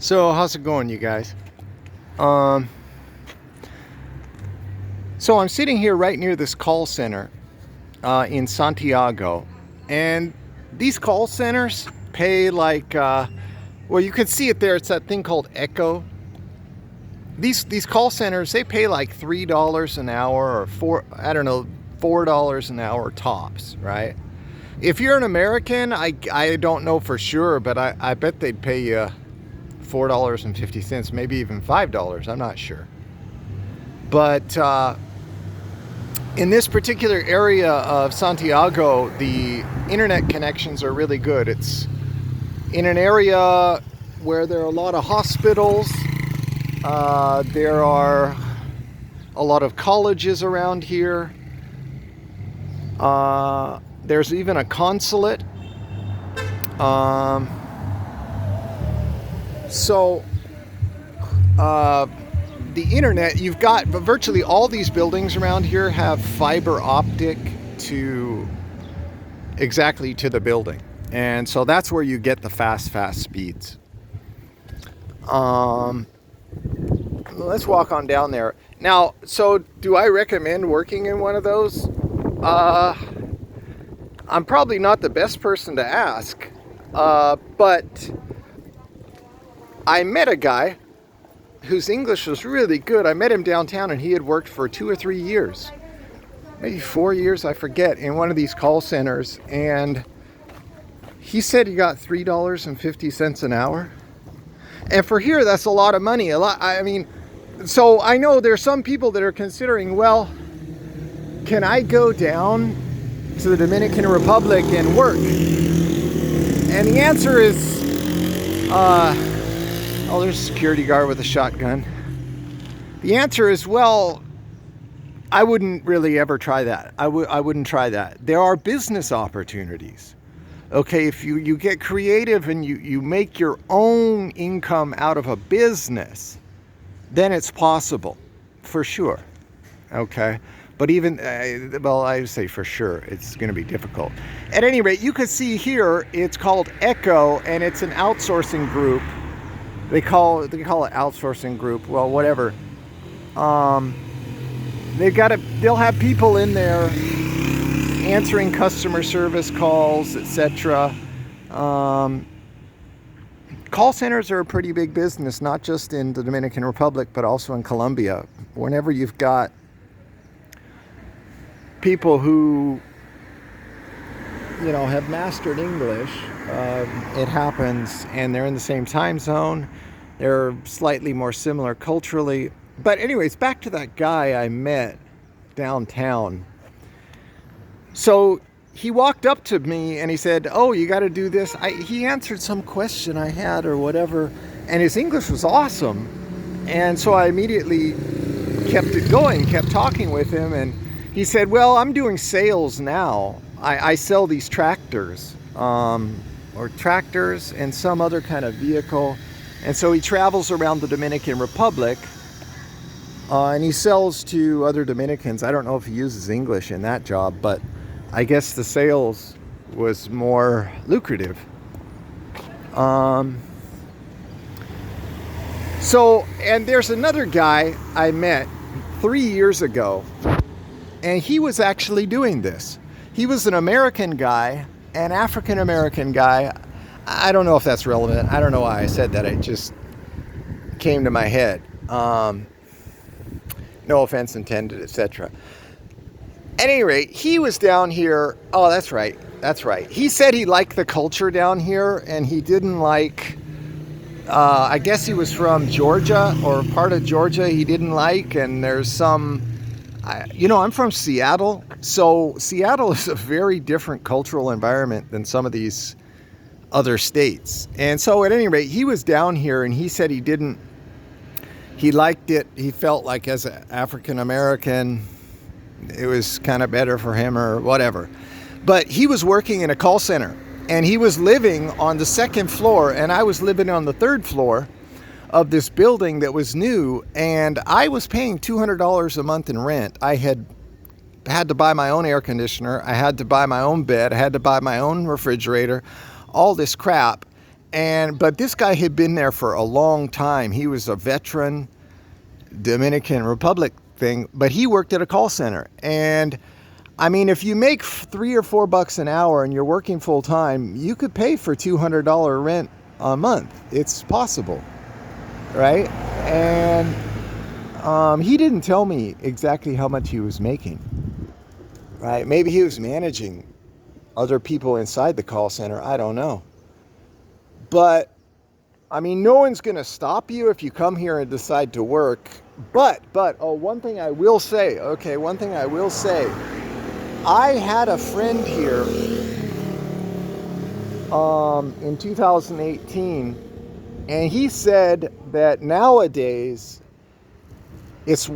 So how's it going, you guys? Um, so I'm sitting here right near this call center in Santiago, and these call centers pay like, well, you can see it there. It's that thing called Echo. These call centers, they pay like $3 an hour or I don't know, $4 an hour tops, right? If you're an American, I don't know for sure, but I bet they'd pay you $4.50, maybe even $5. I'm not sure. But in this particular area of Santiago, the internet connections are really good. It's in an area where there are a lot of hospitals. There are a lot of colleges around here. There's even a consulate. So the internet, you've got virtually all these buildings around here have fiber optic to exactly to the building. And so that's where you get the fast speeds. Let's walk on down there. Now, so do I recommend working in one of those? I'm probably not the best person to ask, but I met a guy whose English was really good. I met him downtown, and he had worked for 2 or 3 years, maybe 4 years, I forget, in one of these call centers. And he said he got $3.50 an hour. And for here, that's a lot of money. I mean, so I know there's some people that are considering, well, can I go down to the Dominican Republic and work? And the answer is, oh, there's a security guard with a shotgun. The answer is, well, I wouldn't really ever try that. I wouldn't try that. There are business opportunities. Okay, if you get creative and you make your own income out of a business, then it's possible, for sure. Okay, but even, well, I say for sure, it's going to be difficult. At any rate, you can see here, it's called Echo, and it's an outsourcing group. They call it outsourcing group. Well, whatever. They'll have people in there answering customer service calls, etc. Call centers are a pretty big business, not just in the Dominican Republic, but also in Colombia. Whenever you've got people who, have mastered English, it happens, and they're in the same time zone. They're slightly more similar culturally. But anyways, back to that guy I met downtown. So he walked up to me and he said, oh, you got to do this. He answered some question I had or whatever, and his English was awesome. And so I immediately kept it going, kept talking with him. And he said, well, I'm doing sales now. I sell these tractors, or tractors and some other kind of vehicle. And so he travels around the Dominican Republic, and he sells to other Dominicans. I don't know if he uses English in that job, but I guess the sales was more lucrative. So, and there's another guy I met 3 years ago, and he was actually doing this. He was an American guy, an African American guy. I don't know if that's relevant. I don't know why I said that. It just came to my head. No offense intended, etc. At any rate, he was down here. Oh, that's right. He said he liked the culture down here, and he didn't like, I guess he was from Georgia, or part of Georgia he didn't like. And there's some, I'm from Seattle. So Seattle is a very different cultural environment than some of these other states. And so at any rate, he was down here, and he said he liked it. He felt like as an African American, it was kind of better for him or whatever. But he was working in a call center, and he was living on the second floor, and I was living on the third floor of this building that was new, and I was paying $200 a month in rent. I had to buy my own air conditioner. I had to buy my own bed. I had to buy my own refrigerator, all this crap. But this guy had been there for a long time. He was a veteran Dominican Republic thing, but he worked at a call center. And I mean, if you make $3 or $4 an hour and you're working full time, you could pay for $200 rent a month. It's possible, right? And he didn't tell me exactly how much he was making, right? Maybe he was managing other people inside the call center. I don't know. But I mean, no one's going to stop you if you come here and decide to work. But, one thing I will say, I had a friend here in 2018, and he said that nowadays it's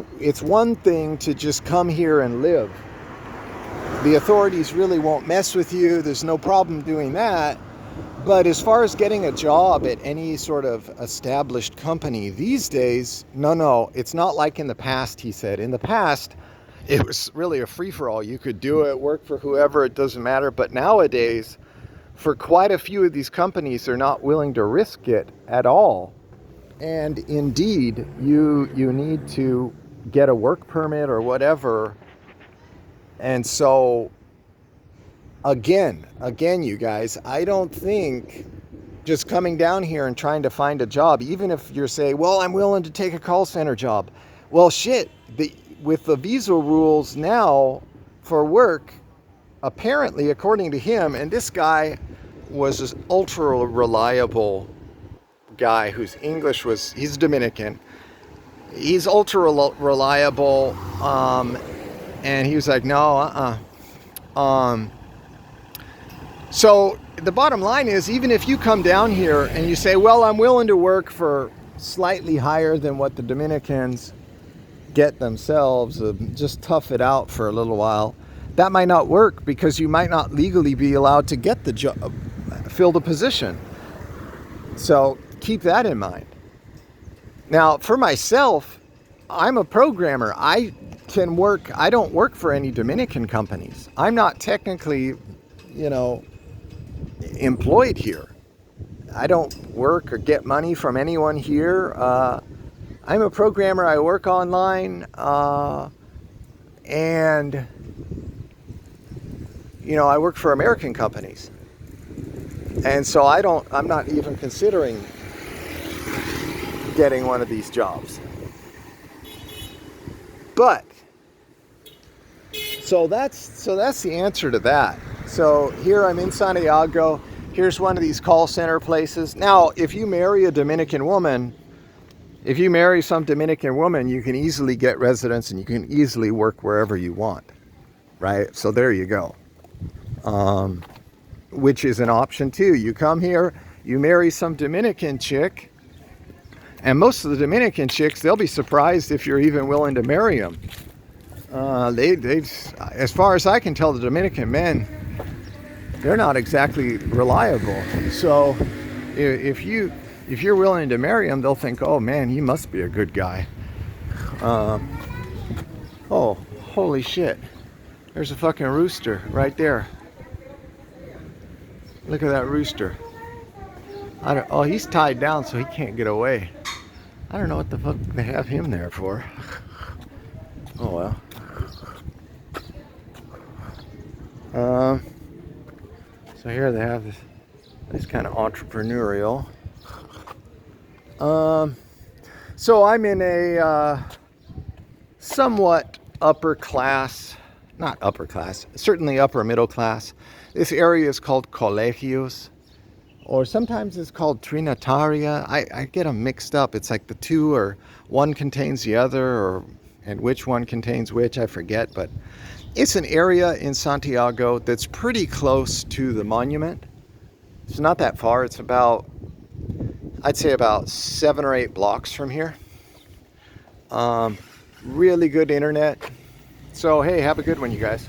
one thing to just come here and live. The authorities really won't mess with you. There's no problem doing that. But as far as getting a job at any sort of established company these days, no, it's not like in the past, he said. In the past, it was really a free-for-all. You could do it, work for whoever, it doesn't matter. But nowadays, for quite a few of these companies, they're not willing to risk it at all. And indeed, you need to get a work permit or whatever. And so Again, you guys, I don't think just coming down here and trying to find a job, even if you're saying, well, I'm willing to take a call center job. Well, shit, with the visa rules now for work, apparently, according to him, and this guy was this ultra reliable guy whose English he's Dominican. He's ultra reliable. And he was like, no, So the bottom line is, even if you come down here and you say, well, I'm willing to work for slightly higher than what the Dominicans get themselves, just tough it out for a little while, that might not work because you might not legally be allowed to get the job, fill the position. So keep that in mind. Now, for myself, I'm a programmer. I don't work for any Dominican companies. I'm not technically, employed here. I don't work or get money from anyone here. I'm a programmer. I work online, and I work for American companies, and so I'm not even considering getting one of these jobs. But so that's the answer to that. So here I'm in Santiago. Here's one of these call center places. Now, if you marry some Dominican woman, you can easily get residence and you can easily work wherever you want, right? So there you go. Which is an option too. You come here, you marry some Dominican chick, and most of the Dominican chicks, they'll be surprised if you're even willing to marry them. As far as I can tell, the Dominican men, they're not exactly reliable. So if you're willing to marry them, they'll think, oh man, he must be a good guy. Oh, holy shit. There's a fucking rooster right there. Look at that rooster. He's tied down so he can't get away. I don't know what the fuck they have him there for. Oh well. So here they have this kind of entrepreneurial. So I'm in a somewhat upper class, not upper class, certainly upper middle class. This area is called Colegios, or sometimes it's called Trinitaria. I get them mixed up. It's like the two, or one contains the other, and which one contains which, I forget. But it's an area in Santiago that's pretty close to the monument. It's not that far. It's I'd say about 7 or 8 blocks from here. Really good internet. So hey, have a good one, you guys.